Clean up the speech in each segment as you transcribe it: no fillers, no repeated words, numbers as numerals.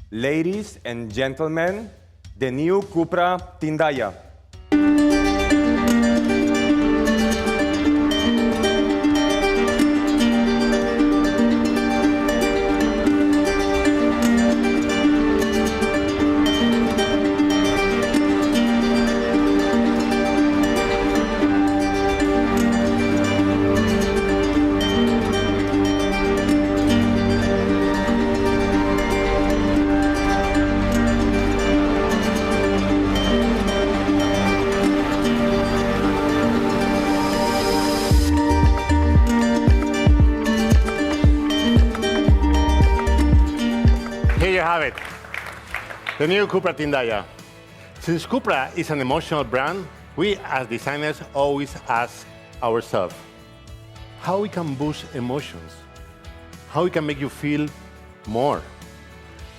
Ladies and gentlemen, the new CUPRA Tindaya. Here you have it, the new CUPRA Tindaya. Since CUPRA is an emotional brand, we as designers always ask ourselves how we can boost emotions, how we can make you feel more.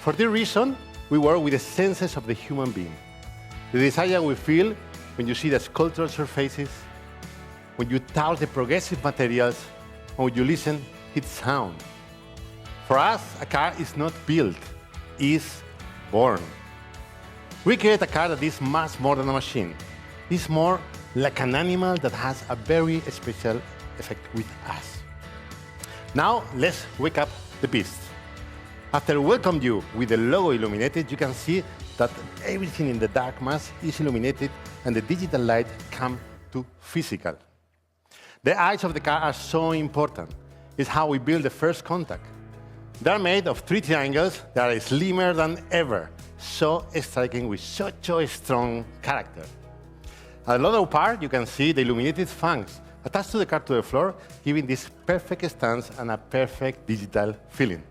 For this reason, we work with the senses of the human being. The desire we feel when you see the sculptural surfaces, when you touch the progressive materials, and when you listen its sound. For us, a car is not built, is born. We create a car that is much more than a machine. It's more like an animal that has a very special effect with us. Now, let's wake up the beast. After welcome you with the logo illuminated, you can see that everything in the dark mass is illuminated and the digital light comes to physical. The eyes of the car are so important. It's how we build the first contact. They're made of 3 triangles that are slimmer than ever, so striking with such a strong character. At the lower part, you can see the illuminated fangs attached to the car to the floor, giving this perfect stance and a perfect digital feeling.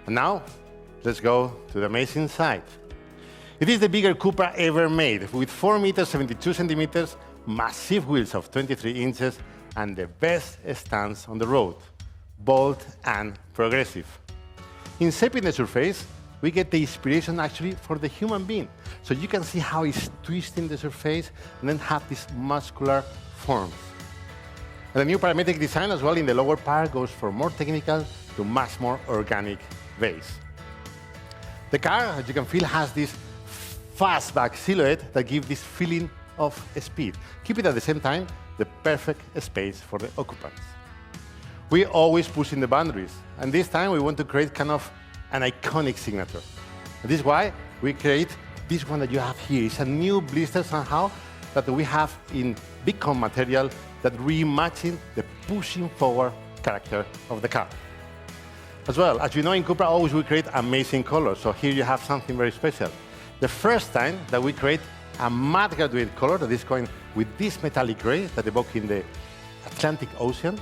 And now, let's go to the amazing side. It is the bigger CUPRA ever made, with 4 meters 72 centimeters, massive wheels of 23 inches, and the best stance on the road, bold and progressive. In shaping the surface, we get the inspiration actually for the human being. So you can see how it's twisting the surface and then have these muscular forms. And the new parametric design as well in the lower part goes from more technical to much more organic base. The car, as you can feel, has this fastback silhouette that gives this feeling of speed. Keep it at the same time the perfect space for the occupants. We always push in the boundaries, and this time we want to create kind of an iconic signature. And this is why we create this one that you have here. It's a new blister somehow that we have in big cone material that reimagine the pushing forward character of the car. As well, as you know, in CUPRA always we create amazing colors, so here you have something very special. The first time that we create a matte graduated color that is going with this metallic gray that evoke in the Atlantic Ocean,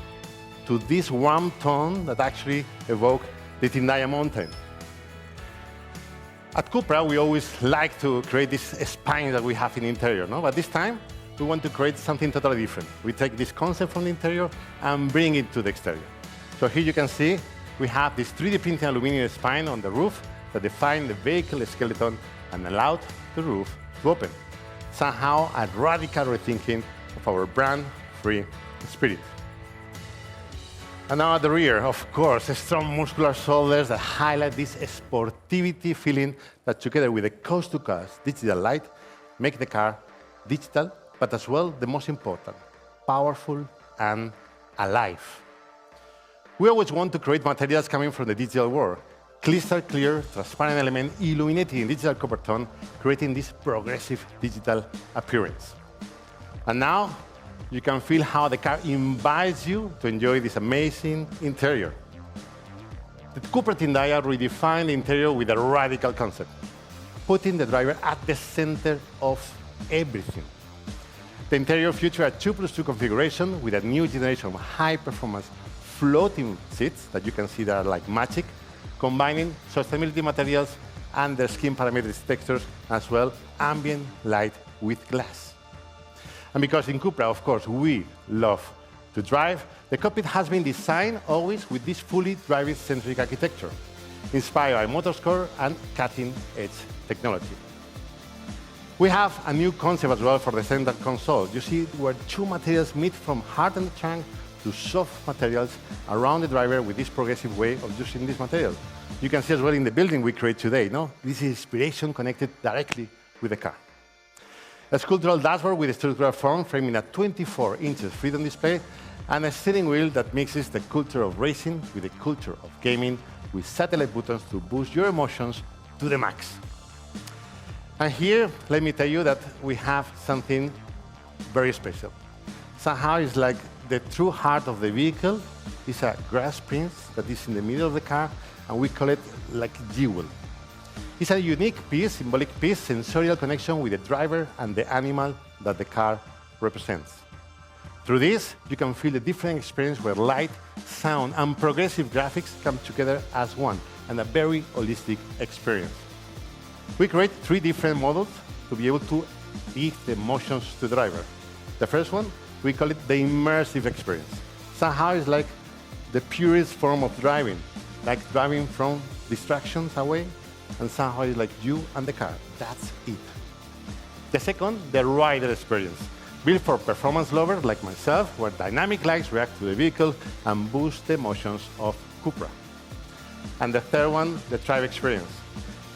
to this warm tone that actually evoke the Tindaya mountain. At CUPRA, we always like to create this spine that we have in the interior, no? But this time, we want to create something totally different. We take this concept from the interior and bring it to the exterior. So here you can see we have this 3D printed aluminum spine on the roof that define the vehicle skeleton and allowed the roof to open. Somehow, a radical rethinking of our brand-free spirit. And now at the rear, of course, strong muscular shoulders that highlight this sportivity feeling that together with the coast-to-coast digital light make the car digital, but as well, the most important, powerful and alive. We always want to create materials coming from the digital world. Crystal clear, transparent element illuminated in digital copper tone, creating this progressive digital appearance. And now, you can feel how the car invites you to enjoy this amazing interior. The CUPRA Tindaya redefined the interior with a radical concept, putting the driver at the center of everything. The interior features a 2+2 configuration with a new generation of high-performance floating seats that you can see that are like magic, combining sustainability materials and their skin parametric textures, as well ambient light with glass. And because in CUPRA, of course, we love to drive, the cockpit has been designed always with this fully driver-centric architecture, inspired by motorsport and cutting-edge technology. We have a new concept as well for the center console. You see where 2 materials meet from hardened trunk to soft materials around the driver with this progressive way of using this material. You can see as well in the building we create today, no? This is inspiration connected directly with the car. A sculptural dashboard with a structural form framing a 24 inches freedom display and a steering wheel that mixes the culture of racing with the culture of gaming with satellite buttons to boost your emotions to the max. And here, let me tell you that we have something very special. Somehow it's like the true heart of the vehicle is a grass prince that is in the middle of the car, and we call it like jewel. It's a unique piece, symbolic piece, sensorial connection with the driver and the animal that the car represents. Through this, you can feel a different experience where light, sound, and progressive graphics come together as one, and a very holistic experience. We create 3 different models to be able to give the emotions to the driver. The first one, we call it the immersive experience. Somehow it's like the purest form of driving, like driving from distractions away, and somehow it's like you and the car. That's it. The second, the rider experience, built for performance lovers like myself, where dynamic lights react to the vehicle and boost the emotions of CUPRA. And the third one, the drive experience.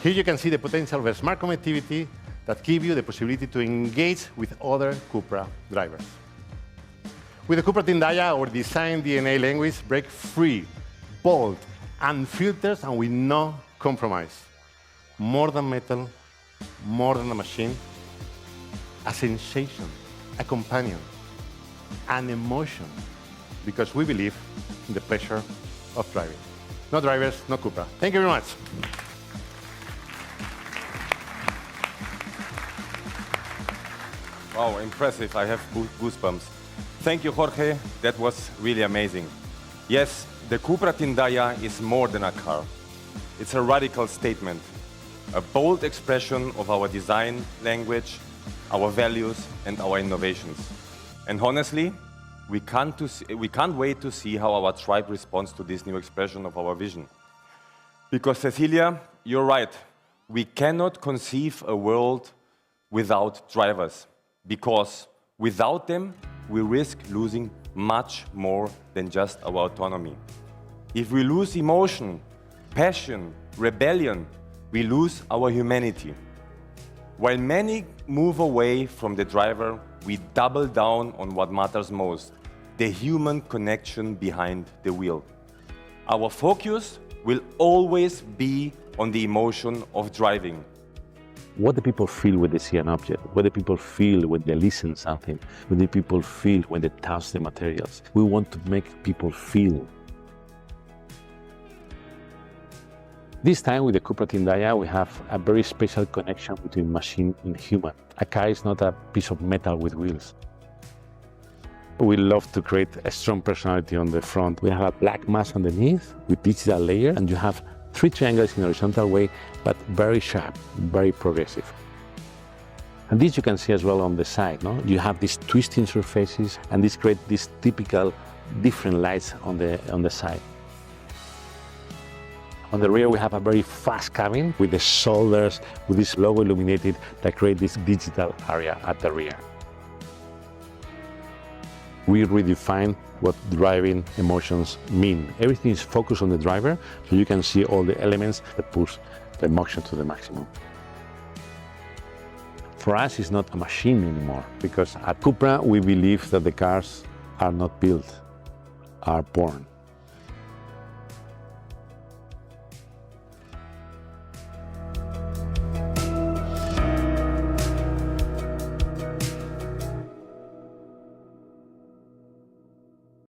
Here you can see the potential of smart connectivity that give you the possibility to engage with other CUPRA drivers. With the CUPRA Tindaya, our design DNA language break free, bold, and filters, and with no compromise. More than metal, more than a machine, a sensation, a companion, an emotion, because we believe in the pleasure of driving. No drivers, no CUPRA. Thank you very much. Wow, impressive. I have goosebumps. Thank you, Jorge. That was really amazing. Yes, the CUPRA Tindaya is more than a car. It's a radical statement, a bold expression of our design language, our values, and our innovations. And honestly, we can't wait to see how our tribe responds to this new expression of our vision. Because, Cecilia, you're right. We cannot conceive a world without drivers. Because without them, we risk losing much more than just our autonomy. If we lose emotion, passion, rebellion, we lose our humanity. While many move away from the driver, we double down on what matters most, the human connection behind the wheel. Our focus will always be on the emotion of driving. What do people feel when they see an object? What do people feel when they listen to something? What do people feel when they touch the materials? We want to make people feel. This time with the CUPRA Tindaya, we have a very special connection between machine and human. A car is not a piece of metal with wheels. We love to create a strong personality on the front. We have a black mass underneath with digital layer, and you have 3 triangles in a horizontal way, but very sharp, very progressive. And this you can see as well on the side, no? You have these twisting surfaces, and this creates these typical different lights on the side. On the rear, we have a very fast cabin with the shoulders, with this logo illuminated that create this digital area at the rear. We redefine what driving emotions mean. Everything is focused on the driver, so you can see all the elements that push the emotion to the maximum. For us, it's not a machine anymore, because at CUPRA, we believe that the cars are not built, are born.